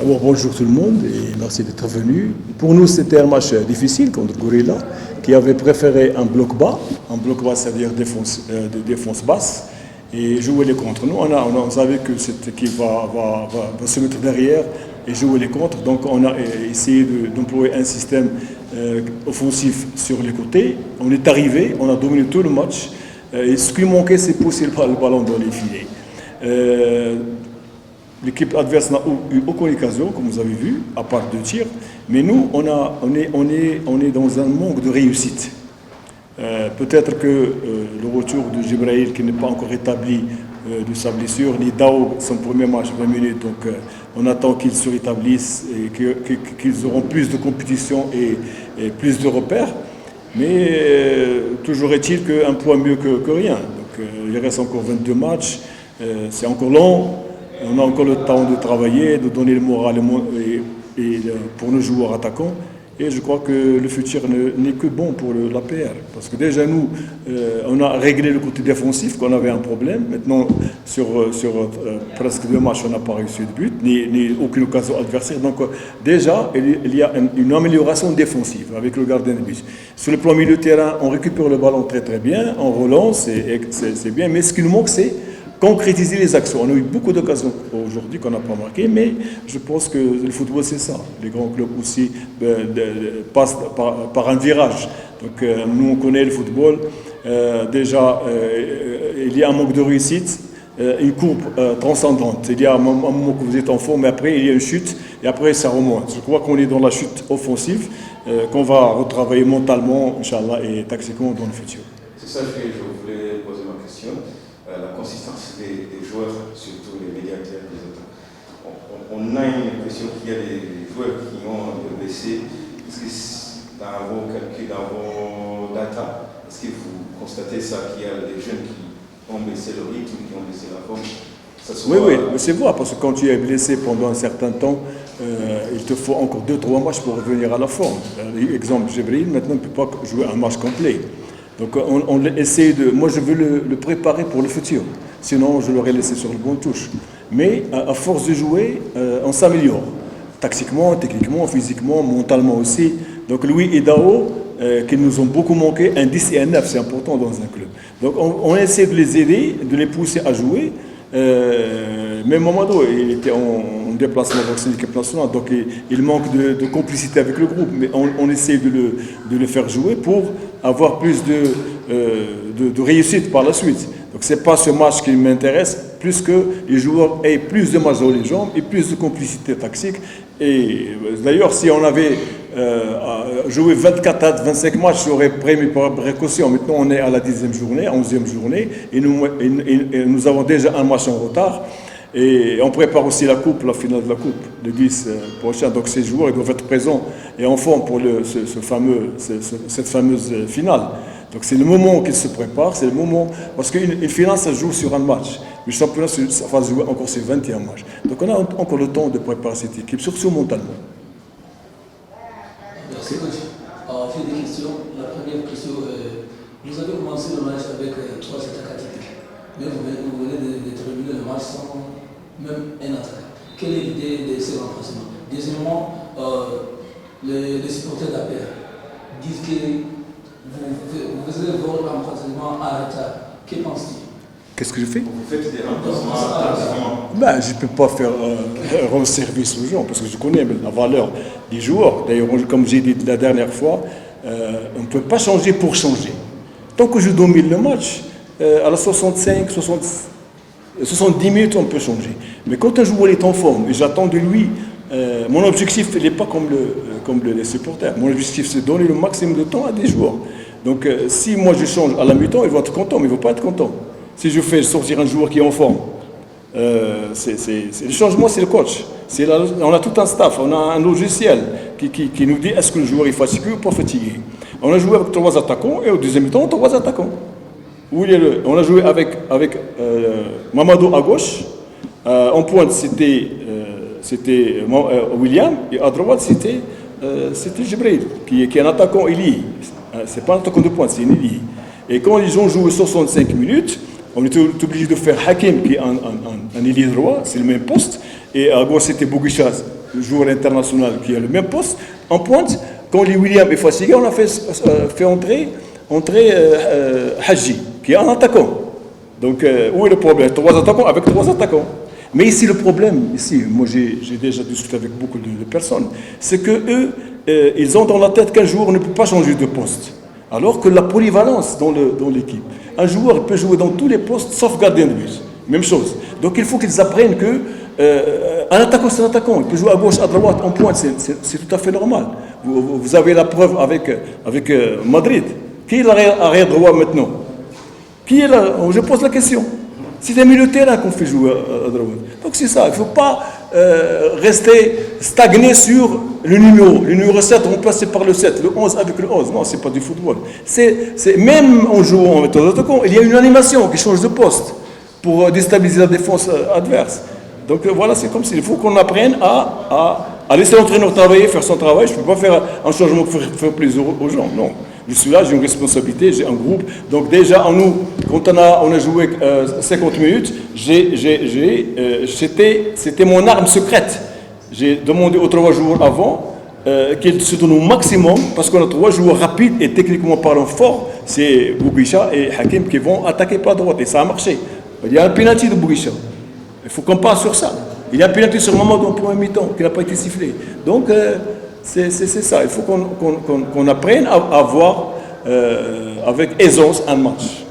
D'abord, bonjour tout le monde et merci d'être venu. Pour nous, c'était un match difficile contre Gorilla, qui avait préféré un bloc bas, c'est-à-dire défense basse, et jouer les contres. Nous, on savait que cette équipe va se mettre derrière et jouer les contres, donc on a essayé d'employer un système offensif sur les côtés. On est arrivé, on a dominé tout le match, et ce qui manquait, c'est pousser le ballon dans les filets. L'équipe adverse n'a eu aucune occasion, comme vous avez vu, à part 2 tirs. Mais nous, on est dans un manque de réussite. Peut-être que le retour de Jibrail, qui n'est pas encore établi de sa blessure, ni Dao, son premier match, 20 minutes. Donc on attend qu'ils se rétablissent et qu'ils auront plus de compétition et plus de repères. Mais toujours est-il qu'un point mieux que rien. Donc il reste encore 22 matchs. C'est encore long. On a encore le temps de travailler, de donner le moral pour nos joueurs attaquants. Et je crois que le futur n'est que bon pour l'APR. Parce que déjà, nous, on a réglé le côté défensif, qu'on avait un problème. Maintenant, sur presque 2 matchs, on n'a pas réussi de but, ni aucune occasion adversaire. Donc, déjà, il y a une amélioration défensive avec le gardien de but. Sur le plan milieu de terrain, on récupère le ballon très très bien, on relance, c'est bien. Mais ce qui nous manque, c'est concrétiser les actions. On a eu beaucoup d'occasions aujourd'hui qu'on n'a pas marqué, mais je pense que le football, c'est ça. Les grands clubs aussi passent par un virage. Donc nous, on connaît le football. Déjà, il y a un manque de réussite, une courbe transcendante. Il y a un moment que vous êtes en forme, mais après, il y a une chute, et après, ça remonte. Je crois qu'on est dans la chute offensive, qu'on va retravailler mentalement, Inch'Allah, et tactiquement dans le futur. C'est ça que je voulais poser ma question. La consistance des joueurs, surtout les médiateurs des autres. On a une impression qu'il y a des joueurs qui ont baissé. Est-ce que dans vos calculs, dans vos data, est-ce que vous constatez ça, qu'il y a des jeunes qui ont baissé le rythme, qui ont baissé la forme? Oui, mais c'est vrai, parce que quand tu es blessé pendant un certain temps, il te faut encore 2-3 matchs pour revenir à la forme. Exemple, Jibril, maintenant, ne peut pas jouer un match complet. Donc on essaie moi je veux le préparer pour le futur, sinon je l'aurais laissé sur le bon touche. Mais à force de jouer, on s'améliore, tactiquement, techniquement, physiquement, mentalement aussi. Donc Louis et Dao, qui nous ont beaucoup manqué, un 10 et un 9, c'est important dans un club. Donc on essaie de les aider, de les pousser à jouer. Même Mamadou, il était en déplacement avec l'équipe nationale, donc il manque de complicité avec le groupe, mais on essaie de le faire jouer pour avoir plus de réussite par la suite. Donc ce n'est pas ce match qui m'intéresse, plus que les joueurs aient plus de matchs dans les jambes et plus de complicité tactique. Et d'ailleurs, si on avait joué 24 à 25 matchs, j'aurais pris mes précautions. Maintenant, on est à la 10e journée, 11e journée, et nous avons déjà un match en retard. Et on prépare aussi la finale de la coupe, le 10 prochain. Donc ces joueurs ils doivent être présents et en forme pour cette fameuse finale. Donc c'est le moment qu'ils se préparent, c'est le moment, parce qu'une finale ça se joue sur un match. Le championnat ça va se jouer encore sur 21 matchs. Donc on a encore le temps de préparer cette équipe, surtout mentalement. Merci coach. Alors j'ai des questions. La première question, vous avez commencé le match avec 3 attaques atypiques, mais vous venez de terminer le match sans même un attaquant. Quelle est l'idée de ces remplacements? Deuxièmement, les supporters d'APR disent que vous faisiez vos remplacements à retard. Que penses-tu? Qu'est-ce que je fais? Vous faites des remplacements à retard. Je ne peux pas faire rendre service aux gens parce que je connais la valeur des joueurs. D'ailleurs, comme j'ai dit la dernière fois, on ne peut pas changer pour changer. Tant que je domine le match, à la 65, 70 minutes, on peut changer. Mais quand un joueur est en forme, et j'attends de lui, mon objectif n'est pas comme les supporters. Mon objectif, c'est de donner le maximum de temps à des joueurs. Donc, si moi je change à la mi-temps, ils vont être contents, mais ils ne vont pas être contents. Si je fais sortir un joueur qui est en forme, le changement, c'est le coach. On a tout un staff, on a un logiciel qui nous dit est-ce que le joueur est fatigué ou pas fatigué. On a joué avec 3 attaquants et au deuxième mi-temps, 3 attaquants. On a joué avec Mamadou à gauche, en pointe c'était William, et à droite c'était Jibril, qui est un attaquant ailier. C'est pas un attaquant de pointe, c'est un ailier. Et quand ils ont joué 65 minutes, On était obligé de faire Hakim, qui est un ailier droit, c'est le même poste. Et à gauche, c'était Bouguicha, le joueur international, qui a le même poste. En pointe, quand Lee William est fatigué, on a fait entrer Hadji, qui est un attaquant. Donc, où est le problème? 3 attaquants avec 3 attaquants. Mais ici, le problème, moi j'ai déjà discuté avec beaucoup de personnes, c'est qu'eux, ils ont dans la tête qu'un joueur ne peut pas changer de poste. Alors que la polyvalence dans l'équipe, un joueur peut jouer dans tous les postes sauf gardien de but. Même chose. Donc il faut qu'ils apprennent que un attaquant, c'est un attaquant. Il peut jouer à gauche, à droite, en pointe, c'est tout à fait normal. Vous avez la preuve avec Madrid. Qui est l'arrière droit maintenant? Qui est là? Je pose la question. C'est des milieux de terrain qu'on fait jouer à droite. Donc c'est ça. Il ne faut pas rester stagné sur le numéro. Le numéro 7 remplacé par le 7. Le 11 avec le 11. Non, ce n'est pas du football. Même en jouant en méthode d'attaquant, il y a une animation qui change de poste pour déstabiliser la défense adverse. Donc voilà, c'est comme ça. Il faut qu'on apprenne à laisser l'entraîneur travailler, faire son travail. Je ne peux pas faire un changement pour faire plaisir aux gens. Non. Je suis là, j'ai une responsabilité, j'ai un groupe. Donc déjà, quand on a joué 50 minutes, c'était mon arme secrète. J'ai demandé aux 3 joueurs avant qu'ils se donnent au maximum, parce qu'on a 3 joueurs rapides et techniquement parlant forts. C'est Bouguicha et Hakim qui vont attaquer par droite. Et ça a marché. Il y a un penalty de Bouguicha. Il faut qu'on passe sur ça. Il y a un penalty sur Mamadou en premier mi-temps qui n'a pas été sifflé. Donc, c'est ça. Il faut qu'on apprenne à voir avec aisance un match.